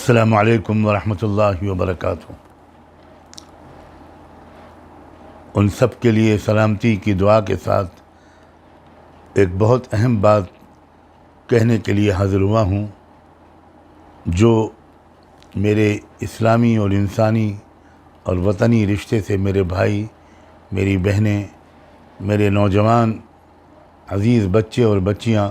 السلام علیکم ورحمۃ اللہ وبرکاتہ۔ ان سب کے لیے سلامتی کی دعا کے ساتھ ایک بہت اہم بات کہنے کے لیے حاضر ہوا ہوں، جو میرے اسلامی اور انسانی اور وطنی رشتے سے میرے بھائی، میری بہنیں، میرے نوجوان عزیز بچے اور بچیاں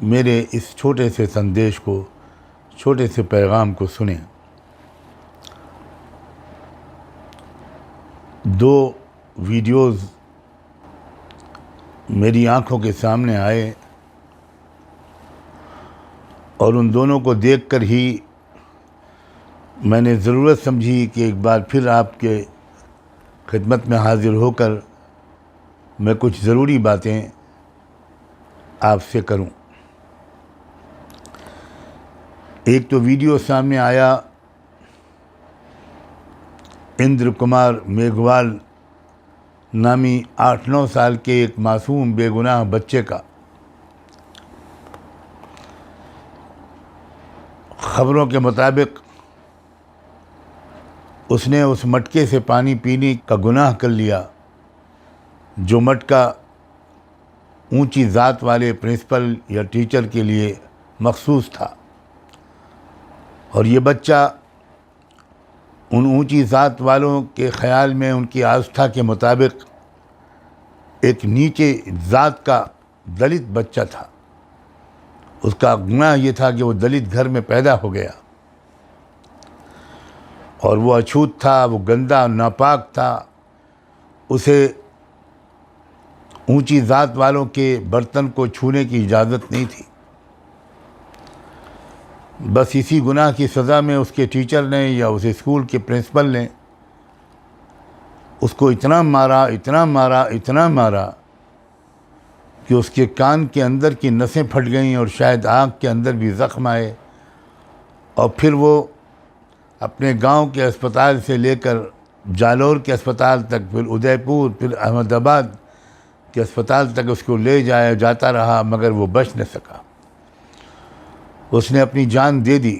میرے اس چھوٹے سے سندیش کو، چھوٹے سے پیغام کو سنیں۔ دو ویڈیوز میری آنکھوں کے سامنے آئے اور ان دونوں کو دیکھ کر ہی میں نے ضرورت سمجھی کہ ایک بار پھر آپ کے خدمت میں حاضر ہو کر میں کچھ ضروری باتیں آپ سے کروں۔ ایک تو ویڈیو سامنے آیا اندر کمار میگھوال نامی 8-9 سال کے ایک معصوم بے گناہ بچے کا۔ خبروں کے مطابق اس نے اس مٹکے سے پانی پینے کا گناہ کر لیا، جو مٹکا اونچی ذات والے پرنسپل یا ٹیچر کے لیے مخصوص تھا، اور یہ بچہ ان اونچی ذات والوں کے خیال میں، ان کی آستھا کے مطابق، ایک نیچے ذات کا دلت بچہ تھا۔ اس کا گناہ یہ تھا کہ وہ دلت گھر میں پیدا ہو گیا، اور وہ اچھوت تھا، وہ گندا ناپاک تھا، اسے اونچی ذات والوں کے برتن کو چھونے کی اجازت نہیں تھی۔ بس اسی گناہ کی سزا میں اس کے ٹیچر نے یا اس اسکول کے پرنسپل نے اس کو اتنا مارا، اتنا مارا، اتنا مارا کہ اس کے کان کے اندر کی نسیں پھٹ گئیں اور شاید آنکھ کے اندر بھی زخم آئے، اور پھر وہ اپنے گاؤں کے اسپتال سے لے کر جالور کے اسپتال تک، پھر ادے پور، پھر احمد آباد کے اسپتال تک اس کو لے جاتا رہا، مگر وہ بچ نہ سکا۔ اس نے اپنی جان دے دی۔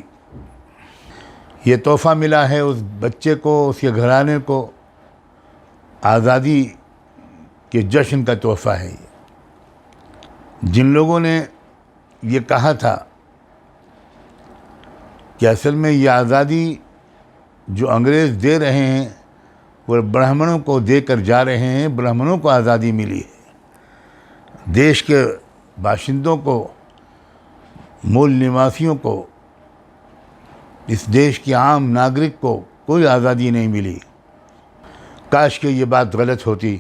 یہ تحفہ ملا ہے اس بچے کو، اس کے گھرانے کو، آزادی کے جشن کا تحفہ ہے یہ۔ جن لوگوں نے یہ کہا تھا کہ اصل میں یہ آزادی جو انگریز دے رہے ہیں وہ برہمنوں کو دے کر جا رہے ہیں، برہمنوں کو آزادی ملی ہے، دیش کے باشندوں کو، مول نواسیوں کو، اس دیش کے عام ناگرک کو کوئی آزادی نہیں ملی۔ کاش کہ یہ بات غلط ہوتی،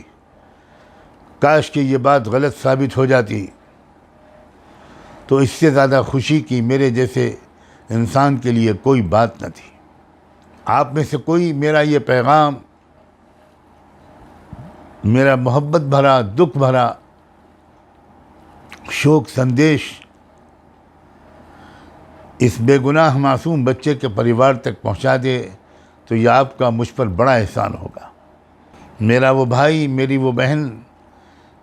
کاش کہ یہ بات غلط ثابت ہو جاتی، تو اس سے زیادہ خوشی کی میرے جیسے انسان کے لیے کوئی بات نہ تھی۔ آپ میں سے کوئی میرا یہ پیغام، میرا محبت بھرا، دکھ بھرا شوق سندیش اس بے گناہ معصوم بچے کے پریوار تک پہنچا دے تو یہ آپ کا مجھ پر بڑا احسان ہوگا۔ میرا وہ بھائی، میری وہ بہن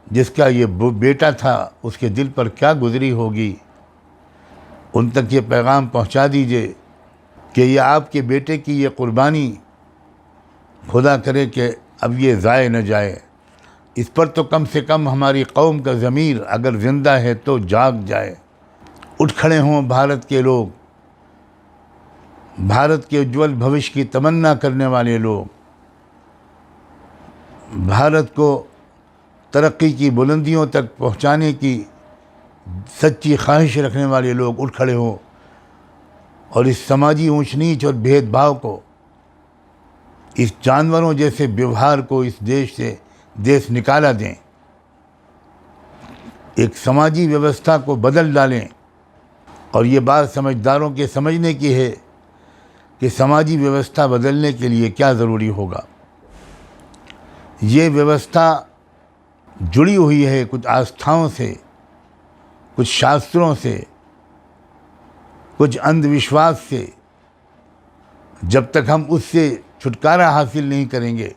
جس کا یہ بیٹا تھا، اس کے دل پر کیا گزری ہوگی، ان تک یہ پیغام پہنچا دیجئے کہ یہ آپ کے بیٹے کی یہ قربانی خدا کرے کہ اب یہ ضائع نہ جائے۔ اس پر تو کم سے کم ہماری قوم کا ضمیر اگر زندہ ہے تو جاگ جائے، اٹھ کھڑے ہوں بھارت کے لوگ، بھارت کے اجول بھوش کی تمنا کرنے والے لوگ، بھارت کو ترقی کی بلندیوں تک پہنچانے کی سچی خواہش رکھنے والے لوگ اٹھ کھڑے ہوں اور اس سماجی اونچ نیچ اور بھید بھاؤ کو، اس جانوروں جیسے بیوہار کو اس دیش سے دیش نکالا دیں، ایک سماجی ویوستھا کو بدل ڈالیں۔ اور یہ بات سمجھداروں کے سمجھنے کی ہے کہ سماجی ویوستھا بدلنے کے لیے کیا ضروری ہوگا۔ یہ ویوستھا جڑی ہوئی ہے کچھ آستھاؤں سے، کچھ شاستروں سے، کچھ اندھ وشواس سے۔ جب تک ہم اس سے چھٹکارا حاصل نہیں کریں گے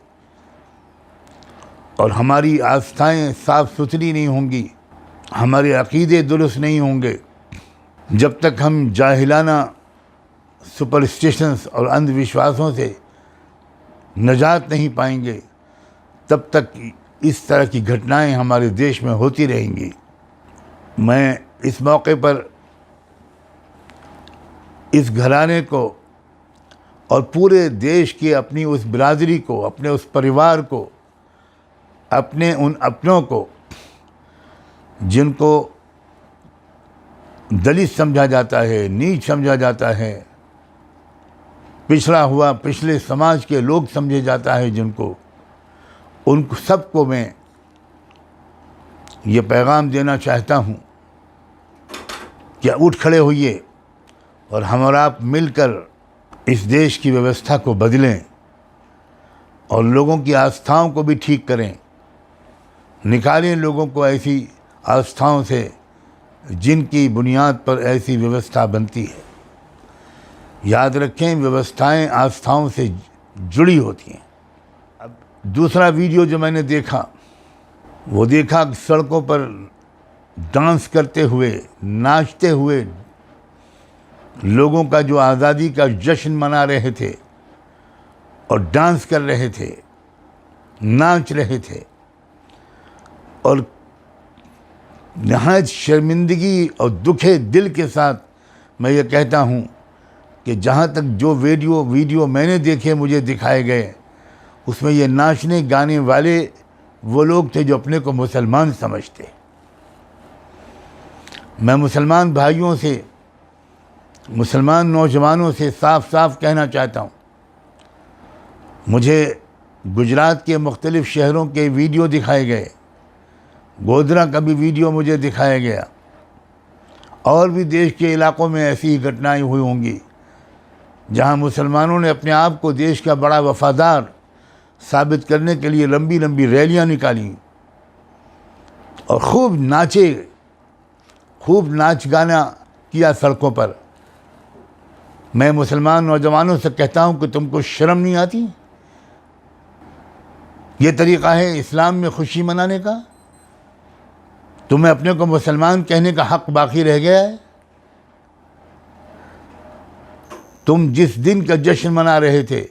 اور ہماری آستھائیں صاف ستھری نہیں ہوں گی، ہمارے عقیدے درست نہیں ہوں گے، جب تک ہم جاہلانہ سپرسٹیشنس اور اندھ وشواسوں سے نجات نہیں پائیں گے تب تک اس طرح کی گھٹنائیں ہمارے دیش میں ہوتی رہیں گی۔ میں اس موقع پر اس گھرانے کو اور پورے دیش کی اپنی اس برادری کو، اپنے اس پریوار کو، اپنے ان اپنوں کو جن کو دلت سمجھا جاتا ہے، نیچ سمجھا جاتا ہے، پچھلے سماج کے لوگ سمجھے جاتا ہے جن کو، ان سب کو میں یہ پیغام دینا چاہتا ہوں کہ اٹھ کھڑے ہوئیے اور ہم اور آپ مل کر اس دیش کی ویوستھا کو بدلیں اور لوگوں کی آستھاؤں کو بھی ٹھیک کریں، نکالیں لوگوں کو ایسی آستھاؤں سے جن کی بنیاد پر ایسی ویوستھا بنتی ہے۔ یاد رکھیں، ویوستھائیں آستھاؤں سے جڑی ہوتی ہیں۔ اب دوسرا ویڈیو جو میں نے دیکھا، وہ دیکھا کہ سڑکوں پر ڈانس کرتے ہوئے، ناچتے ہوئے لوگوں کا جو آزادی کا جشن منا رہے تھے اور ڈانس کر رہے تھے، ناچ رہے تھے، اور نہایت شرمندگی اور دکھے دل کے ساتھ میں یہ کہتا ہوں کہ جہاں تک جو ویڈیو میں نے دیکھے، مجھے دکھائے گئے، اس میں یہ ناچنے گانے والے وہ لوگ تھے جو اپنے کو مسلمان سمجھتے۔ میں مسلمان بھائیوں سے، مسلمان نوجوانوں سے صاف صاف کہنا چاہتا ہوں، مجھے گجرات کے مختلف شہروں کے ویڈیو دکھائے گئے، گودرا کا بھی ویڈیو مجھے دکھایا گیا، اور بھی دیش کے علاقوں میں ایسی ہی گھٹنائیں ہوئی ہوں گی جہاں مسلمانوں نے اپنے آپ کو دیش کا بڑا وفادار ثابت کرنے کے لیے لمبی لمبی ریلیاں نکالیں اور خوب ناچے، خوب ناچ گانا کیا سڑکوں پر۔ میں مسلمان نوجوانوں سے کہتا ہوں کہ تم کو شرم نہیں آتی؟ یہ طریقہ ہے اسلام میں خوشی منانے کا؟ تمہیں اپنے کو مسلمان کہنے کا حق باقی رہ گیا ہے؟ تم جس دن کا جشن منا رہے تھے،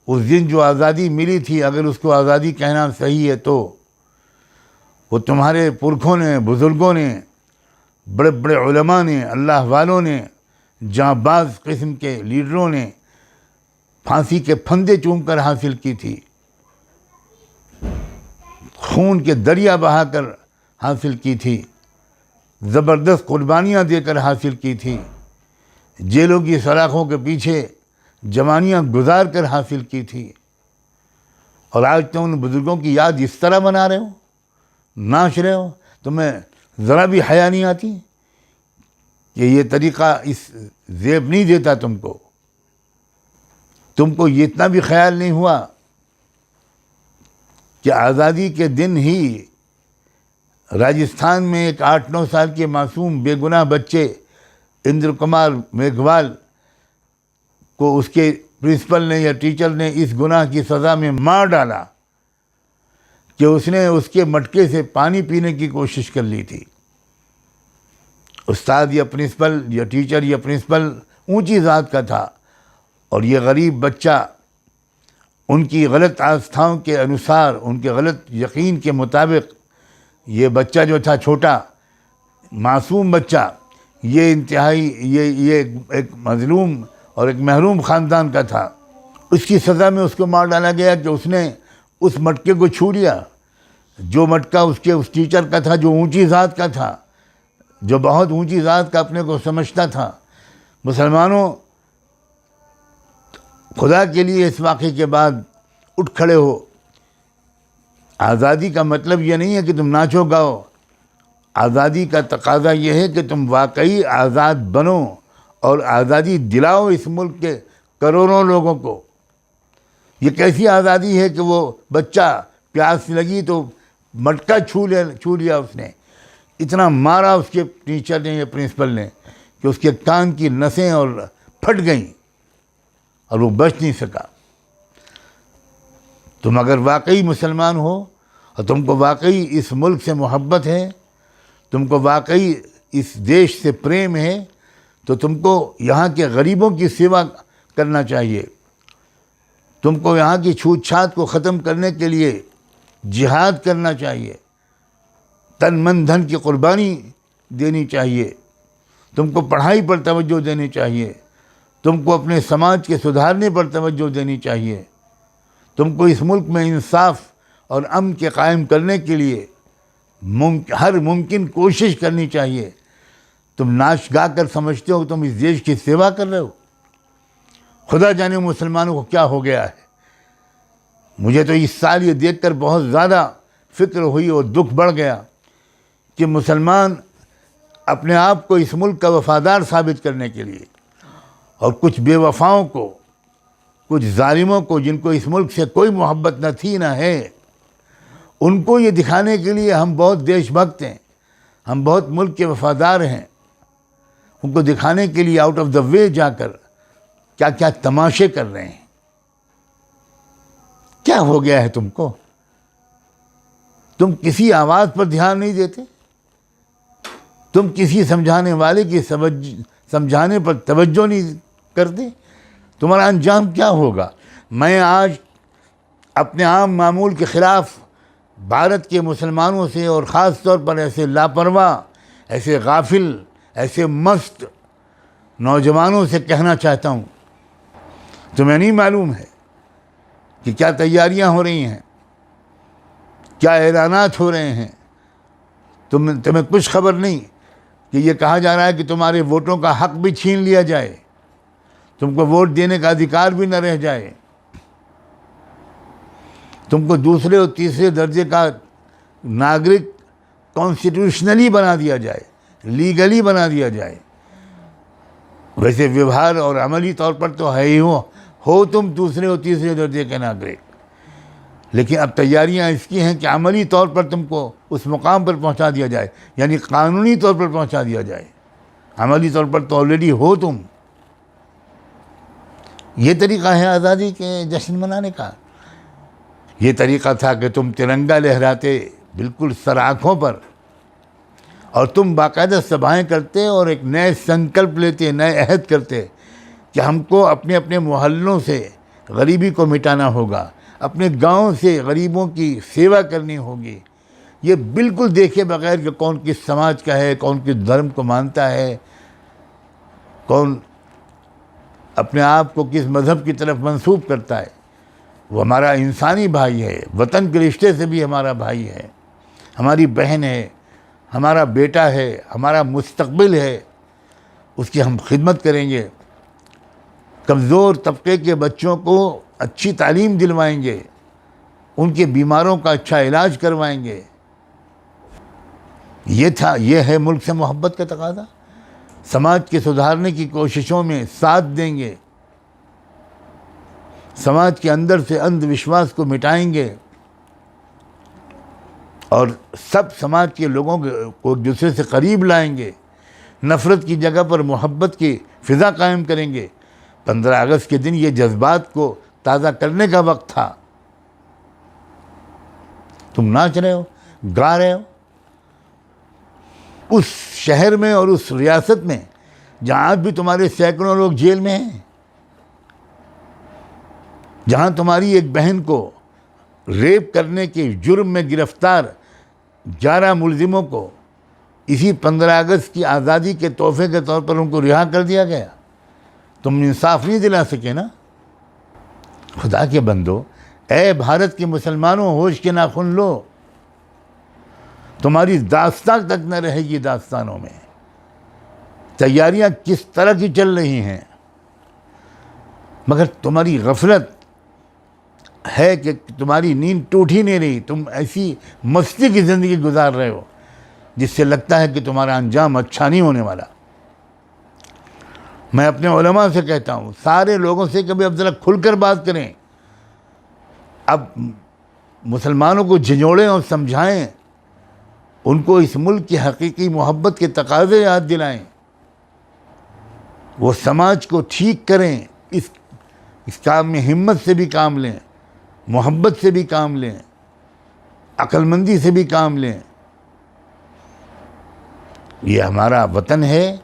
اس دن جو آزادی ملی تھی، اگر اس کو آزادی کہنا صحیح ہے تو وہ تمہارے پرکھوں نے، بزرگوں نے، بڑے بڑے علماء نے، اللہ والوں نے، جہاں بعض قسم کے لیڈروں نے پھانسی کے پھندے چوم کر حاصل کی تھی، خون کے دریا بہا کر حاصل کی تھی، زبردست قربانیاں دے کر حاصل کی تھی، جیلوں کی سلاخوں کے پیچھے جوانیاں گزار کر حاصل کی تھی، اور آج تم ان بزرگوں کی یاد اس طرح منا رہے ہو، ناچ رہے ہو؟ تمہیں ذرا بھی حیا نہیں آتی کہ یہ طریقہ اس زیب نہیں دیتا تم کو یہ اتنا بھی خیال نہیں ہوا کہ آزادی کے دن ہی راجستھان میں ایک 8-9 سال کے معصوم بے گناہ بچے اندر کمار میگھوال کو اس کے پرنسپل نے یا ٹیچر نے اس گناہ کی سزا میں مار ڈالا کہ اس نے اس کے مٹکے سے پانی پینے کی کوشش کر لی تھی۔ استاد یا پرنسپل یا ٹیچر یا پرنسپل اونچی ذات کا تھا، اور یہ غریب بچہ ان کی غلط آستھاؤں کے انوسار، ان کے غلط یقین کے مطابق، یہ بچہ جو تھا چھوٹا معصوم بچہ، یہ انتہائی یہ ایک مظلوم اور ایک محروم خاندان کا تھا، اس کی سزا میں اس کو مار ڈالا گیا کہ اس نے اس مٹکے کو چھو لیا، جو مٹکا اس ٹیچر کا تھا، جو اونچی ذات کا تھا، جو بہت اونچی ذات کا اپنے کو سمجھتا تھا۔ مسلمانوں، خدا کے لیے اس واقعے کے بعد اٹھ کھڑے ہو۔ آزادی کا مطلب یہ نہیں ہے کہ تم ناچو گاؤ، آزادی کا تقاضا یہ ہے کہ تم واقعی آزاد بنو اور آزادی دلاؤ اس ملک کے کروڑوں لوگوں کو۔ یہ کیسی آزادی ہے کہ وہ بچہ پیاس لگی تو مٹکا چھو لیا، اس نے اتنا مارا اس کے ٹیچر نے یا پرنسپل نے کہ اس کے کان کی نسیں اور پھٹ گئیں اور وہ بچ نہیں سکا۔ تم اگر واقعی مسلمان ہو اور تم کو واقعی اس ملک سے محبت ہے، تم کو واقعی اس دیش سے پریم ہے، تو تم کو یہاں کے غریبوں کی سیوا کرنا چاہیے، تم کو یہاں کی چھوت چھات کو ختم کرنے کے لیے جہاد کرنا چاہیے، تن من دھن کی قربانی دینی چاہیے، تم کو پڑھائی پر توجہ دینی چاہیے، تم کو اپنے سماج کے سدھارنے پر توجہ دینی چاہیے، تم کو اس ملک میں انصاف اور امن کے قائم کرنے کے لیے ہر ممکن کوشش کرنی چاہیے۔ تم ناچ گا کر سمجھتے ہو کہ تم اس دیش کی سیوا کر رہے ہو؟ خدا جانے مسلمانوں کو کیا ہو گیا ہے۔ مجھے تو اس سال یہ دیکھ کر بہت زیادہ فکر ہوئی اور دکھ بڑھ گیا کہ مسلمان اپنے آپ کو اس ملک کا وفادار ثابت کرنے کے لیے اور کچھ بے وفاؤں کو، کچھ ظالموں کو جن کو اس ملک سے کوئی محبت نہ تھی نہ ہے، ان کو یہ دکھانے کے لیے ہم بہت دیش بھکت ہیں، ہم بہت ملک کے وفادار ہیں، ان کو دکھانے کے لیے آؤٹ آف دا وے جا کر کیا کیا تماشے کر رہے ہیں۔ کیا ہو گیا ہے تم کو؟ تم کسی آواز پر دھیان نہیں دیتے، تم کسی سمجھانے والے کی سمجھانے پر توجہ نہیں کرتے، تمہارا انجام کیا ہوگا؟ میں آج اپنے عام معمول کے خلاف بھارت کے مسلمانوں سے اور خاص طور پر ایسے لاپرواہ، ایسے غافل، ایسے مست نوجوانوں سے کہنا چاہتا ہوں، تمہیں نہیں معلوم ہے کہ کیا تیاریاں ہو رہی ہیں، کیا اعلانات ہو رہے ہیں؟ تمہیں کچھ خبر نہیں کہ یہ کہا جا رہا ہے کہ تمہارے ووٹوں کا حق بھی چھین لیا جائے، تم کو ووٹ دینے کا ادھیکار بھی نہ رہ جائے، تم کو دوسرے اور تیسرے درجے کا ناگرک کانسٹیٹیوشنلی بنا دیا جائے، لیگلی بنا دیا جائے۔ ویسے ویوہار اور عملی طور پر تو ہے ہی ہو تم دوسرے اور تیسرے درجے کے ناگرک، لیکن اب تیاریاں اس کی ہیں کہ عملی طور پر تم کو اس مقام پر پہنچا دیا جائے، یعنی قانونی طور پر پہنچا دیا جائے۔ عملی طور پر تو آلریڈی ہو تم۔ یہ طریقہ ہے آزادی کے جشن منانے کا؟ یہ طریقہ تھا کہ تم ترنگا لہراتے بالکل سر آنکھوں پر، اور تم باقاعدہ سبھائیں کرتے اور ایک نئے سنکلپ لیتے، نئے عہد کرتے کہ ہم کو اپنے اپنے محلوں سے غریبی کو مٹانا ہوگا، اپنے گاؤں سے غریبوں کی سیوا کرنی ہوگی۔ یہ بالکل دیکھے بغیر کہ کون کس سماج کا ہے، کون کس دھرم کو مانتا ہے، کون اپنے آپ کو کس مذہب کی طرف منسوب کرتا ہے، وہ ہمارا انسانی بھائی ہے، وطن کے رشتے سے بھی ہمارا بھائی ہے، ہماری بہن ہے، ہمارا بیٹا ہے، ہمارا مستقبل ہے، اس کی ہم خدمت کریں گے، کمزور طبقے کے بچوں کو اچھی تعلیم دلوائیں گے، ان کے بیماروں کا اچھا علاج کروائیں گے۔ یہ ہے ملک سے محبت کا تقاضا۔ سماج کے سدھارنے کی کوششوں میں ساتھ دیں گے، سماج کے اندر سے اندھ وشواس کو مٹائیں گے، اور سب سماج کے لوگوں کو ایک دوسرے سے قریب لائیں گے، نفرت کی جگہ پر محبت کی فضا قائم کریں گے۔ 15 اگست کے دن یہ جذبات کو تازہ کرنے کا وقت تھا۔ تم ناچ رہے ہو، گا رہے ہو اس شہر میں اور اس ریاست میں جہاں بھی تمہارے سینکڑوں لوگ جیل میں ہیں، جہاں تمہاری ایک بہن کو ریپ کرنے کے جرم میں گرفتار 11 ملزموں کو اسی 15 اگست کی آزادی کے تحفے کے طور پر ان کو رہا کر دیا گیا۔ تم انصاف نہیں دلا سکے نا؟ خدا کے بندو، اے بھارت کے مسلمانوں، ہوش کے ناخن لو، تمہاری داستان تک نہ رہے گی داستانوں میں۔ تیاریاں کس طرح کی چل رہی ہیں، مگر تمہاری غفلت ہے کہ تمہاری نیند ٹوٹ ہی نہیں رہی، تم ایسی مستی کی زندگی گزار رہے ہو جس سے لگتا ہے کہ تمہارا انجام اچھا نہیں ہونے والا۔ میں اپنے علماء سے کہتا ہوں، سارے لوگوں سے کبھی اب ذرا کھل کر بات کریں، اب مسلمانوں کو جھنجھوڑیں اور سمجھائیں، ان کو اس ملک کی حقیقی محبت کے تقاضے یاد دلائیں، وہ سماج کو ٹھیک کریں، اس کام میں ہمت سے بھی کام لیں، محبت سے بھی کام لیں، عقل مندی سے بھی کام لیں۔ یہ ہمارا وطن ہے،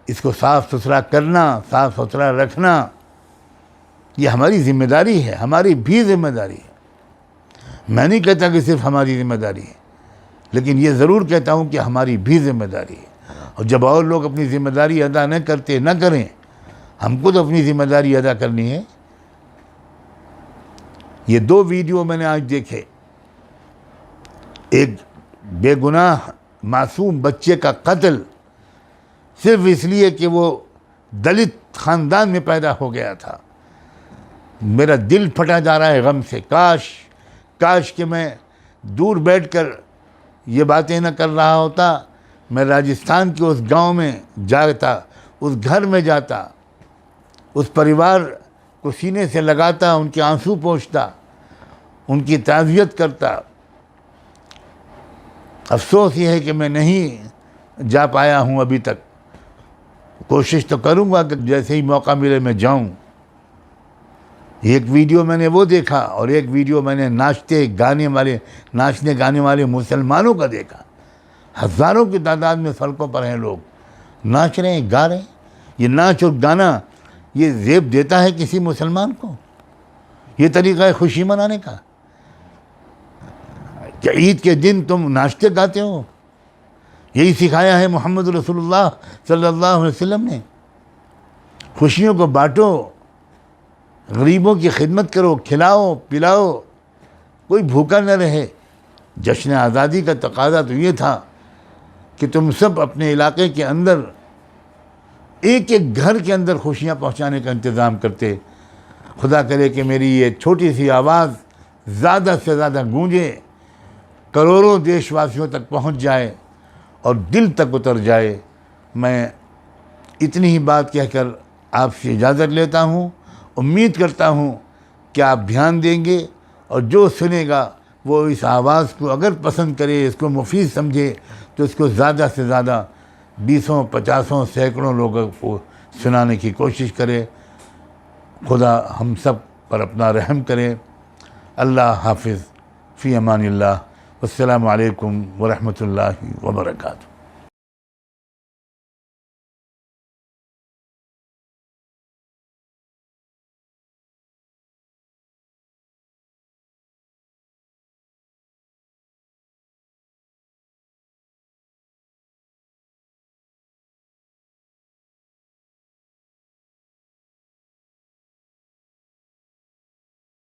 اس کو صاف ستھرا کرنا، صاف ستھرا رکھنا، یہ ہماری ذمہ داری ہے، ہماری بھی ذمہ داری ہے۔ میں نہیں کہتا کہ صرف ہماری ذمہ داری ہے، لیکن یہ ضرور کہتا ہوں کہ ہماری بھی ذمہ داری ہے۔ اور جب اور لوگ اپنی ذمہ داری ادا نہ کریں، ہم کو تو اپنی ذمہ داری ادا کرنی ہے۔ یہ 2 ویڈیو میں نے آج دیکھے، ایک بے گناہ معصوم بچے کا قتل صرف اس لیے کہ وہ دلت خاندان میں پیدا ہو گیا تھا۔ میرا دل پھٹا جا رہا ہے غم سے، کاش کہ میں دور بیٹھ کر یہ باتیں نہ کر رہا ہوتا، میں راجستھان کے اس گاؤں میں جاتا، اس گھر میں جاتا، اس پریوار کو سینے سے لگاتا، ان کے آنسو پوچھتا، ان کی تعزیت کرتا۔ افسوس یہ ہے کہ میں نہیں جا پایا ہوں ابھی تک۔ کوشش تو کروں گا کہ جیسے ہی موقع ملے میں جاؤں۔ ایک ویڈیو میں نے وہ دیکھا، اور ایک ویڈیو میں نے ناچنے گانے والے مسلمانوں کا دیکھا۔ ہزاروں کی تعداد میں سڑکوں پر ہیں لوگ، ناچ رہے ہیں، گا رہے ہیں۔ یہ ناچ اور گانا یہ زیب دیتا ہے کسی مسلمان کو؟ یہ طریقہ ہے خوشی منانے کا؟ کہ عید کے دن تم ناچتے گاتے ہو؟ یہی سکھایا ہے محمد رسول اللہ صلی اللہ علیہ وسلم نے۔ خوشیوں کو بانٹو، غریبوں کی خدمت کرو، کھلاؤ پلاؤ، کوئی بھوکا نہ رہے۔ جشن آزادی کا تقاضا تو یہ تھا کہ تم سب اپنے علاقے کے اندر ایک ایک گھر کے اندر خوشیاں پہنچانے کا انتظام کرتے۔ خدا کرے کہ میری یہ چھوٹی سی آواز زیادہ سے زیادہ گونجے، کروڑوں دیش واسیوں تک پہنچ جائے اور دل تک اتر جائے۔ میں اتنی ہی بات کہہ کر آپ سے اجازت لیتا ہوں۔ امید کرتا ہوں کہ آپ دھیان دیں گے، اور جو سنے گا وہ اس آواز کو اگر پسند کرے، اس کو مفید سمجھے، تو اس کو زیادہ سے زیادہ 20 50 سینکڑوں لوگوں کو سنانے کی کوشش کرے۔ خدا ہم سب پر اپنا رحم کرے۔ اللہ حافظ، فی امان اللہ، السلام علیکم ورحمۃ اللہ وبرکاتہ۔